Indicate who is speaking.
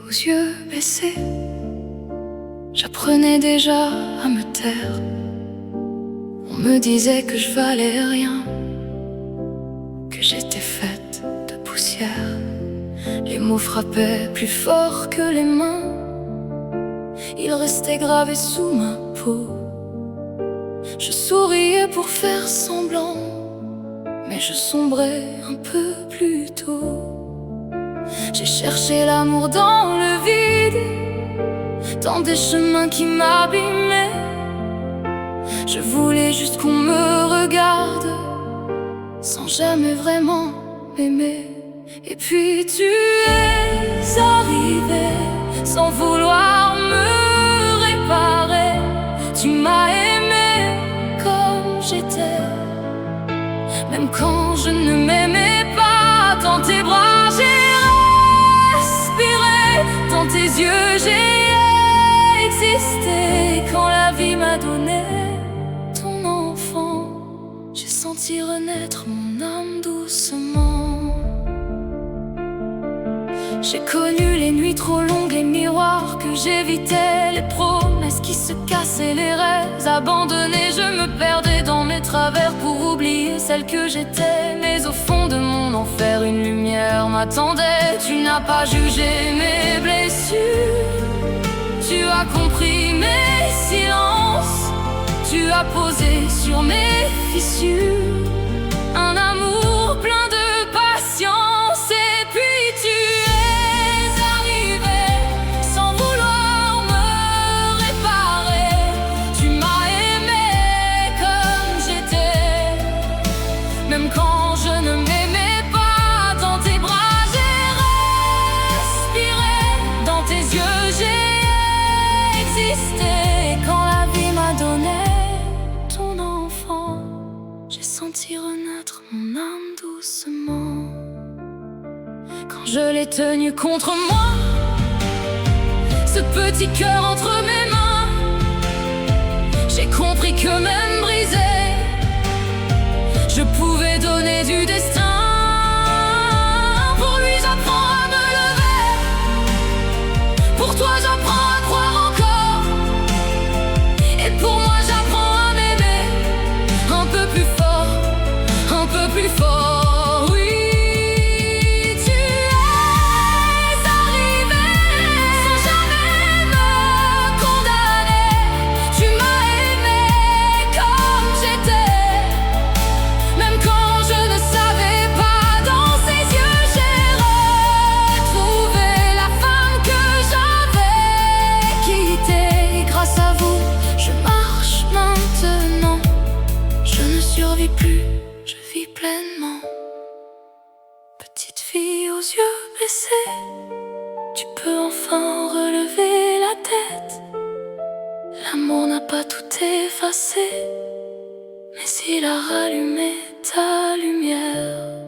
Speaker 1: aux yeux baissés, j'apprenais déjà à me taire. On me disait que je valais rien, que j'étais faite de poussière. Les mots frappaient plus fort que les mains, ils restaient gravés sous ma peau. Je souriais pour faire semblant, mais je sombrais un peu plus tôt. J'ai cherché l'amour dans le vide, dans des chemins qui m'abîmaient. Je voulais juste qu'on me regarde, sans jamais vraiment m'aimer. Et puis tu es arrivé, sans vouloir me réparer. Tu m'as aimé comme j'étais, même quand je ne m'aimais pas. Dans tes bras j'ai respiré, dans tes yeux j'ai existé. Quand la vie m'a donné ton enfant, j'ai senti renaître mon âme doucement. J'ai connu les nuits trop longues, les miroirs que j'évitais, les promesses qui se cassaient, les rêves abandonnés. Je me perdais dans mes travers pour oublier celle que j'étais. Mais au fond de mon enfer, une lumière m'attendait. Tu n'as pas jugé mes blessures, tu as compris mes silences, tu as posé sur mes fissures un amour plein de patience. Et puis tu es arrivé, sans vouloir me réparer. Tu m'as aimé comme j'étais, même quand je ne m'aimais pas. Dans tes bras j'ai respiré, dans tes yeux j'ai existé. Quand la vie m'a donné ton enfant, j'ai senti renaître mon âme doucement. Quand je l'ai tenu contre moi, ce petit cœur entre mes mains, j'ai compris que même brisé, je pouvais donner du destin. Pour lui j'apprends à me lever, pour toi j'apprends à croire encore, et pour moi j'apprends à m'aimer un peu plus fort, un peu plus fort. Oui, tu es arrivé sans jamais me condamner. Tu m'as aimé comme j'étais, même quand je ne savais pas. Dans ses yeux j'ai retrouvé la femme que j'avais quittée. Grâce à vous, je marche maintenant. Je ne survis plus, je vis pleinement. Petite fille aux yeux baissés, tu peux enfin relever la tête. L'amour n'a pas tout effacé, mais il a rallumé ta lumière.